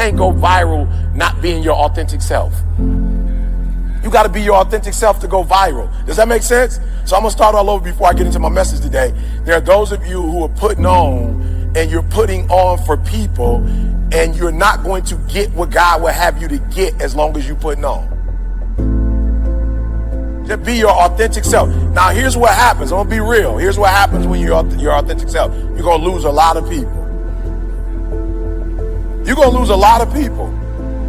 can't go viral not being your authentic self. You got to be your authentic self to go viral. Does that make sense? So I'm going to start all over before I get into my message today. There are those of you who are putting on, and you're putting on for people, and you're not going to get what God will have you to get as long as you're putting on. Just be your authentic self. Now, here's what happens. I'm going to be real. Here's what happens when you're your authentic self. You're going to lose a lot of people. You're going to lose a lot of people,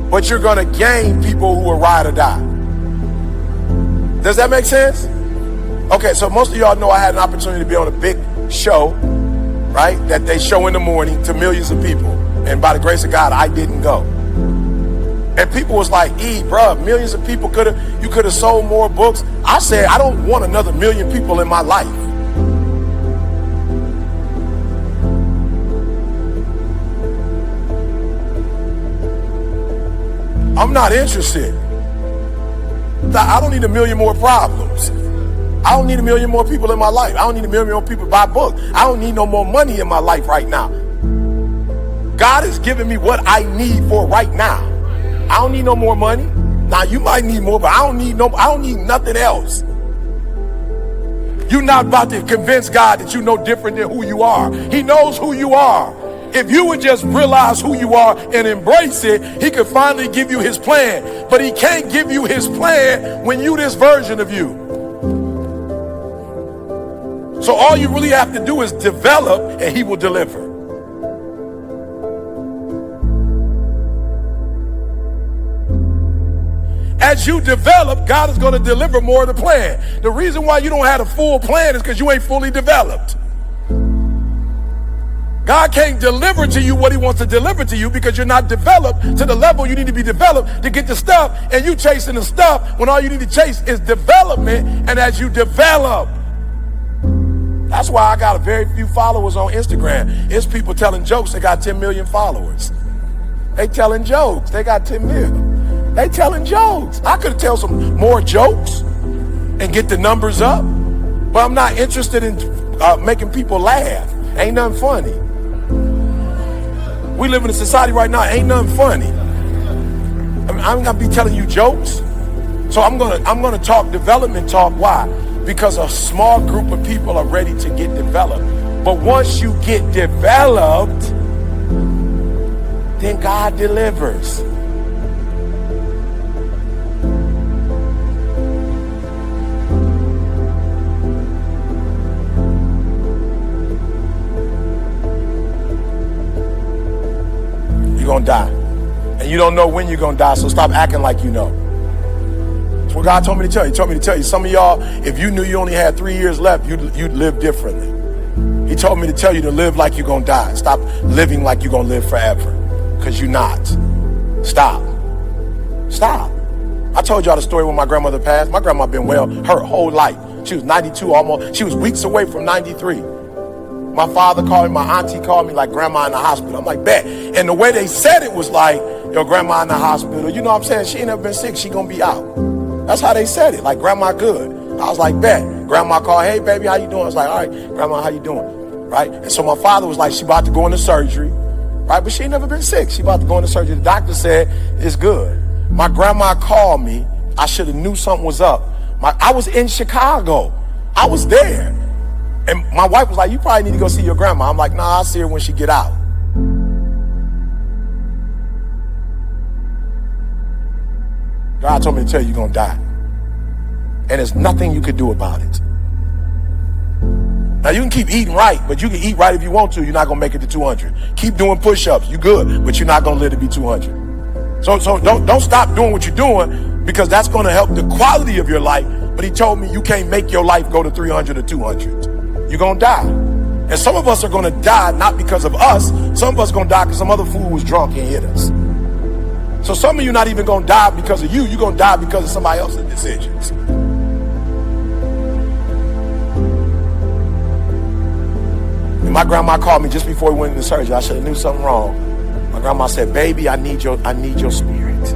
but you're going to gain people who will ride or die. Does that make sense? Okay, so most of y'all know I had an opportunity to be on a big show, right? That they show in the morning to millions of people. And by the grace of God, I didn't go. And people was like, bruh, millions of people you could have sold more books. I said, I don't want another million people in my life. I'm not interested. I don't need a million more problems. I don't need a million more people in my life. I don't need a million more people to buy books. I don't need no more money in my life right now. God is giving me what I need for right now. I don't need no more money. Now you might need more, but I don't need nothing else. You're not about to convince God that you know different than who you are. He knows who you are. If you would just realize who you are and embrace it, he could finally give you his plan. But he can't give you his plan when you this version of you. So all you really have to do is develop, and he will deliver. As you develop, God is going to deliver more of the plan. The reason why you don't have a full plan is because you ain't fully developed. God can't deliver to you what he wants to deliver to you because you're not developed to the level you need to be developed to get the stuff, and you chasing the stuff when all you need to chase is development. And as you develop, that's why I got a very few followers on Instagram. It's people telling jokes. They got 10 million followers. They telling jokes. They got 10 million. They telling jokes. I could tell some more jokes and get the numbers up, but I'm not interested in making people laugh. Ain't nothing funny. We live in a society right now, ain't nothing funny. I mean, I'm gonna be telling you jokes. So I'm gonna talk development talk. Why? Because a small group of people are ready to get developed. But once you get developed, then God delivers. You're gonna die. And you don't know when you're gonna die, so stop acting like you know. That's what God told me to tell you. He told me to tell you. Some of y'all, if you knew you only had 3 years left, you'd live differently. He told me to tell you to live like you're gonna die. Stop living like you're gonna live forever, because you're not. Stop. I told y'all the story when my grandmother passed. My grandma been well her whole life. She was 92 almost. She was weeks away from 93. My father called me, my auntie called me like, grandma in the hospital. I'm like, bet. And the way they said it was like, your grandma in the hospital. You know what I'm saying? She ain't never been sick. She gonna be out. That's how they said it, like grandma good. I was like, bet. Grandma called, hey baby, how you doing? I was like, all right, grandma, how you doing? Right? And so my father was like, she about to go into surgery, right? But she ain't never been sick. She about to go into surgery. The doctor said, it's good. My grandma called me. I should have knew something was up. I was in Chicago. I was there. And my wife was like, you probably need to go see your grandma. I'm like, nah, I'll see her when she get out. God told me to tell you you're going to die. And there's nothing you could do about it. Now, you can keep eating right, but you can eat right if you want to. You're not going to make it to 200. Keep doing push-ups. You good, but you're not going to live to be 200. So don't stop doing what you're doing, because that's going to help the quality of your life. But he told me you can't make your life go to 300 or 200. You're going to die. And some of us are going to die not because of us. Some of us are going to die because some other fool was drunk and hit us. So some of you not even going to die because of you. You're going to die because of somebody else's decisions. And my grandma called me just before we went into surgery. I should have knew something wrong. My grandma said, baby, I need your spirit.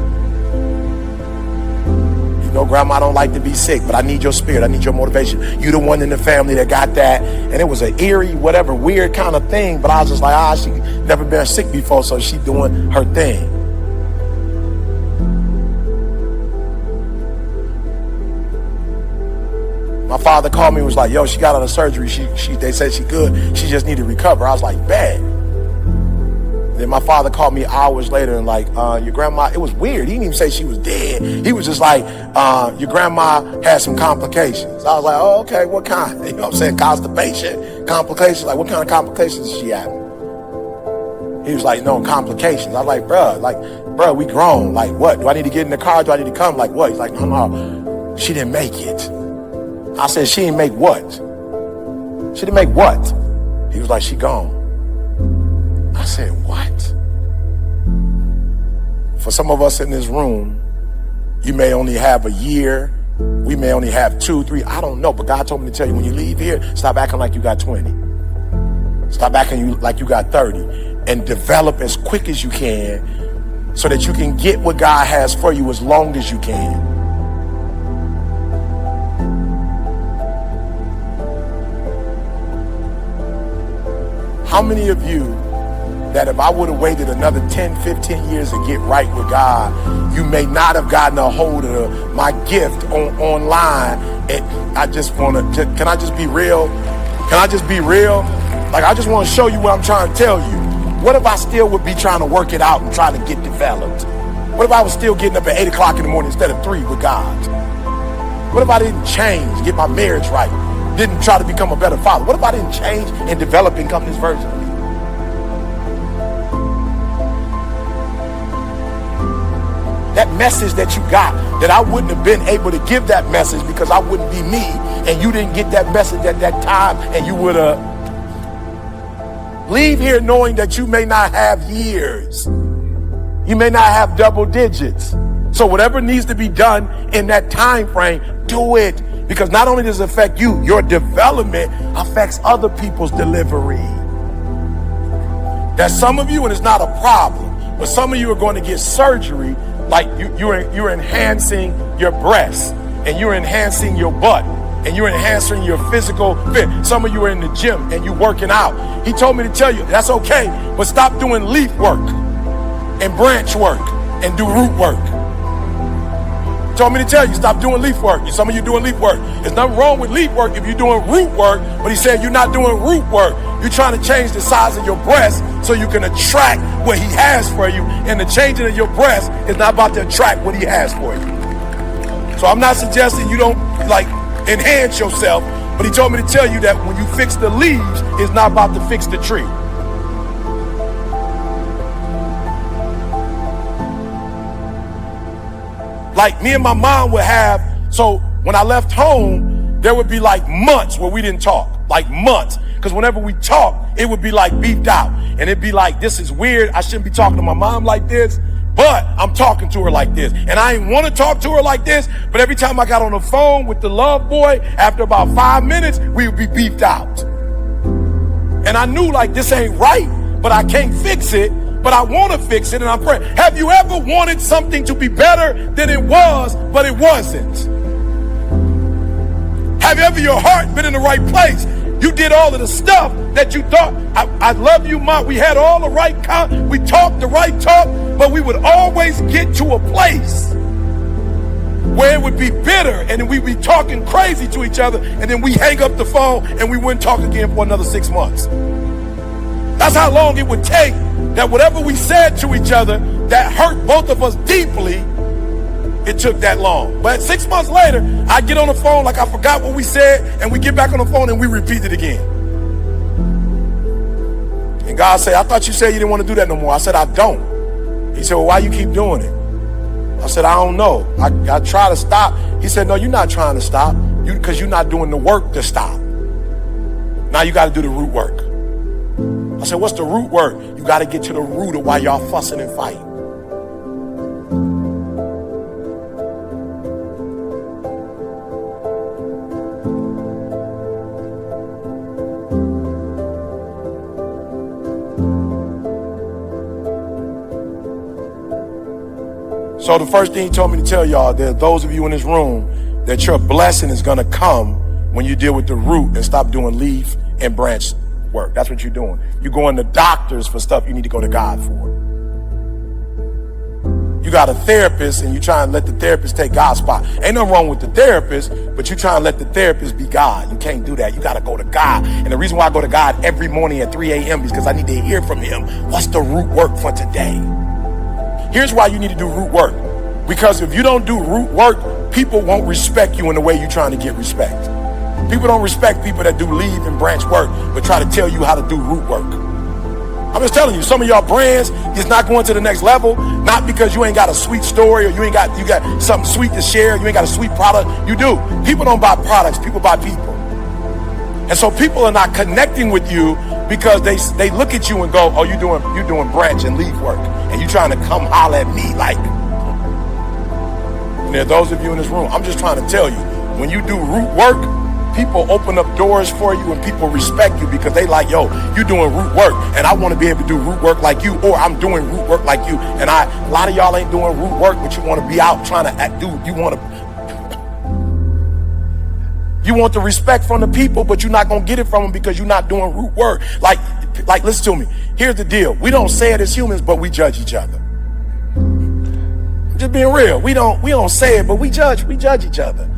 You know, grandma don't like to be sick, but I need your spirit. I need your motivation. You the one in the family that got that. And it was an eerie, whatever, weird kind of thing. But I was just like, she never been sick before, so she doing her thing. My father called me and was like, yo, she got out of surgery. They said she good. She just needed to recover. I was like, bad. Then my father called me hours later and like, your grandma, it was weird. He didn't even say she was dead. He was just like, your grandma had some complications. I was like, oh, okay, what kind? You know what I'm saying? Constipation, complications. Like, what kind of complications is she having? He was like, no, complications. I was like, bruh, we grown. Like, what? Do I need to get in the car? Do I need to come? Like, what? He's like, no, she didn't make it. I said, she didn't make what? She didn't make what? He was like, she gone. I said, what? For some of us in this room, you may only have a year. We may only have 2, 3. I don't know. But God told me to tell you, when you leave here, stop acting like you got 20. Stop acting like you got 30. And develop as quick as you can so that you can get what God has for you as long as you can. How many of you that if I would have waited another 10, 15 years to get right with God, you may not have gotten a hold of my gift online? And I just want to, can I just be real? Can I just be real? Like, I just want to show you what I'm trying to tell you. What if I still would be trying to work it out and trying to get developed? What if I was still getting up at 8 o'clock in the morning instead of 3 with God? What if I didn't change, get my marriage right, didn't try to become a better father? What if I didn't change and develop and become this version of me? That message that you got, that I wouldn't have been able to give that message because I wouldn't be me, and you didn't get that message at that time, and you would have leave here knowing that you may not have years. You may not have double digits. So whatever needs to be done in that time frame, do it. Because not only does it affect you, your development affects other people's delivery. There's some of you, and it's not a problem, but some of you are going to get surgery, like you're enhancing your breasts, and you're enhancing your butt, and you're enhancing your physical fit. Some of you are in the gym and you working out. He told me to tell you, that's okay, but stop doing leaf work and branch work and do root work. He told me to tell you, stop doing leaf work. Some of you doing leaf work. There's nothing wrong with leaf work if you're doing root work, but he said you're not doing root work. You're trying to change the size of your breast so you can attract what he has for you, and the changing of your breast is not about to attract what he has for you. So I'm not suggesting you don't like enhance yourself, but he told me to tell you that when you fix the leaves, it's not about to fix the tree. Like me and my mom would have, so when I left home, there would be like months where we didn't talk, like months. Because whenever we talk, it would be like beefed out. And it'd be like, this is weird. I shouldn't be talking to my mom like this. But I'm talking to her like this. And I didn't want to talk to her like this. But every time I got on the phone with the love boy, after about 5 minutes, we would be beefed out. And I knew like this ain't right, but I can't fix it. But I want to fix it, and I'm praying. Have you ever wanted something to be better than it was, but it wasn't? Have ever your heart been in the right place? You did all of the stuff that you thought, I love you, Mom. We had all the right, we talked the right talk, but we would always get to a place where it would be bitter, and then we'd be talking crazy to each other, and then we hang up the phone, and we wouldn't talk again for another 6 months. That's how long it would take that whatever we said to each other that hurt both of us deeply, it took that long. But 6 months later, I get on the phone like I forgot what we said, and we get back on the phone and we repeat it again. And God said, I thought you said you didn't want to do that no more. I said, I don't. He said, well, why you keep doing it? I said, I don't know. I try to stop. He said, no, you're not trying to stop because you're not doing the work to stop. Now you got to do the root work. I said, what's the root work? You got to get to the root of why y'all fussing and fighting. So the first thing he told me to tell y'all, there's those of you in this room, that your blessing is going to come when you deal with the root and stop doing leaf and branch work. That's what you're doing. You're going to doctors for stuff you need to go to God for. You got a therapist and you try and let the therapist take God's spot. Ain't nothing wrong with the therapist, but you try and let the therapist be God. You can't do that. You got to go to God. And the reason why I go to God every morning at 3 a.m. is because I need to hear from him. What's the root work for today? Here's why you need to do root work. Because if you don't do root work, people won't respect you in the way you're trying to get respect. People don't respect people that do leaf and branch work, but try to tell you how to do root work. I'm just telling you, some of y'all brands is not going to the next level, not because you ain't got a sweet story or you got something sweet to share, you ain't got a sweet product. You do. People don't buy products, people buy people. And so people are not connecting with you because they look at you and go, oh, you're doing branch and leaf work, and you trying to come holler at me like. And there are those of you in this room, I'm just trying to tell you, when you do root work, people open up doors for you and people respect you because they like, yo, you doing root work and I want to be able to do root work like you, or I'm doing root work like you. And a lot of y'all ain't doing root work, but you want to be out trying to you want the respect from the people, but you're not going to get it from them because you're not doing root work. Like, listen to me. Here's the deal. We don't say it as humans, but we judge each other. Just being real. We don't say it, but we judge each other.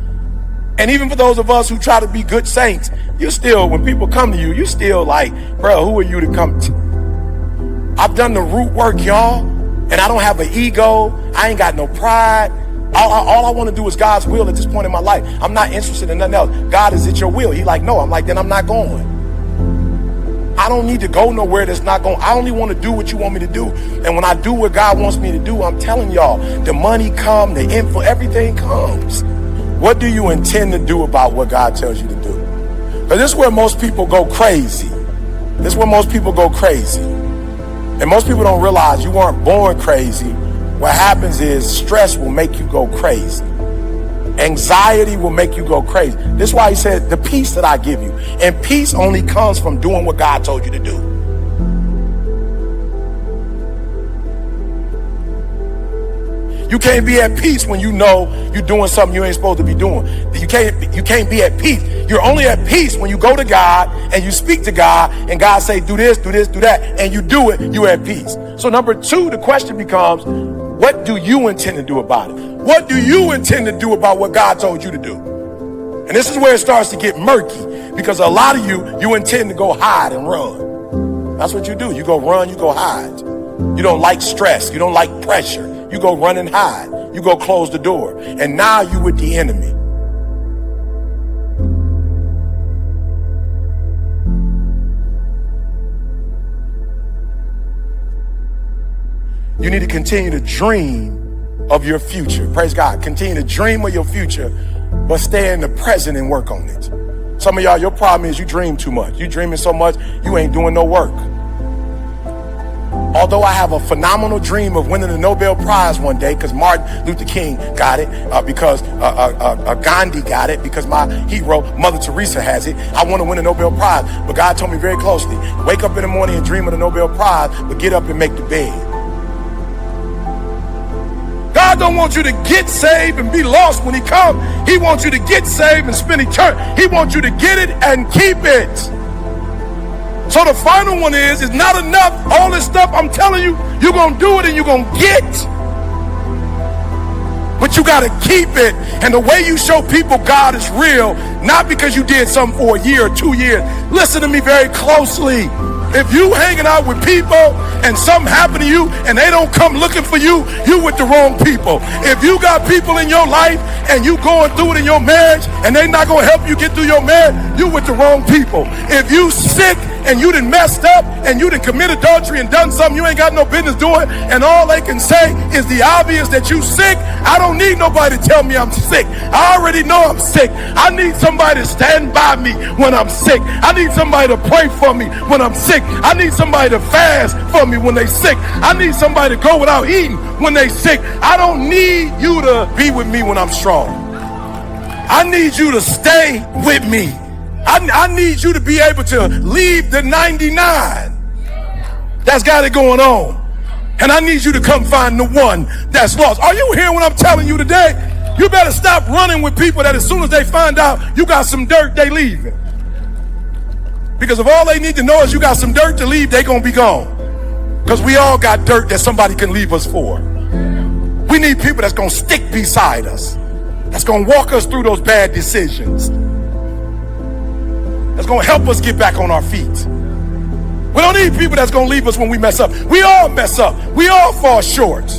And even for those of us who try to be good saints, you still, when people come to you, you still like, bro, who are you to come to? I've done the root work, y'all, and I don't have an ego. I ain't got no pride. All I want to do is God's will at this point in my life. I'm not interested in nothing else. God, is it your will? He like, no. I'm like, then I'm not going. I don't need to go nowhere that's not going. I only want to do what you want me to do. And when I do what God wants me to do, I'm telling y'all, the money come, the info, everything comes. What do you intend to do about what God tells you to do? Because this is where most people go crazy. This is where most people go crazy. And most people don't realize you weren't born crazy. What happens is stress will make you go crazy. Anxiety will make you go crazy. This is why he said, the peace that I give you. And peace only comes from doing what God told you to do. You can't be at peace when you know you're doing something you ain't supposed to be doing. You can't be at peace. You're only at peace when you go to God and you speak to God and God say, do this, do this, do that, and you do it, you're at peace. So number two, the question becomes, what do you intend to do about it? What do you intend to do about what God told you to do? And this is where it starts to get murky, because a lot of you intend to go hide and run. That's what you do. You go run, you go hide. You don't like stress. You don't like pressure. You go run and hide. You go close the door. And now you with the enemy. You need to continue to dream of your future. Praise God. Continue to dream of your future, but stay in the present and work on it. Some of y'all, your problem is you dream too much. You dreaming so much, you ain't doing no work. Although I have a phenomenal dream of winning the Nobel Prize one day, because Martin Luther King got it, because Gandhi got it, because my hero, Mother Teresa, has it. I want to win a Nobel Prize. But God told me very closely, wake up in the morning and dream of the Nobel Prize, but get up and make the bed. God don't want you to get saved and be lost when he comes. He wants you to get saved and spend eternity. He wants you to get it and keep it. So the final one is not enough. All this stuff I'm telling you, you're going to do it and you're going to get. But you got to keep it. And the way you show people God is real, not because you did something for a year or 2 years. Listen to me very closely. If you hanging out with people and something happened to you and they don't come looking for you, you with the wrong people. If you got people in your life and you going through it in your marriage and they not going to help you get through your marriage, you with the wrong people. If you sick and you done messed up and you done commit adultery and done something you ain't got no business doing, and all they can say is the obvious that you sick, I don't need nobody to tell me I'm sick. I already know I'm sick. I need somebody to stand by me when I'm sick. I need somebody to pray for me when I'm sick. I need somebody to fast for me when they sick. I need somebody to go without eating when they sick. I don't need you to be with me when I'm strong. I need you to stay with me. I need you to be able to leave the 99 that's got it going on. And I need you to come find the one that's lost. Are you hearing what I'm telling you today? You better stop running with people that as soon as they find out you got some dirt, they leaving. Because if all they need to know is you got some dirt to leave, they gonna be gone. Because we all got dirt that somebody can leave us for. need people that's going to stick beside us, that's going to walk us through those bad decisions, that's going to help us get back on our feet. We don't need people that's going to leave us when we mess up. We all mess up. We all fall short.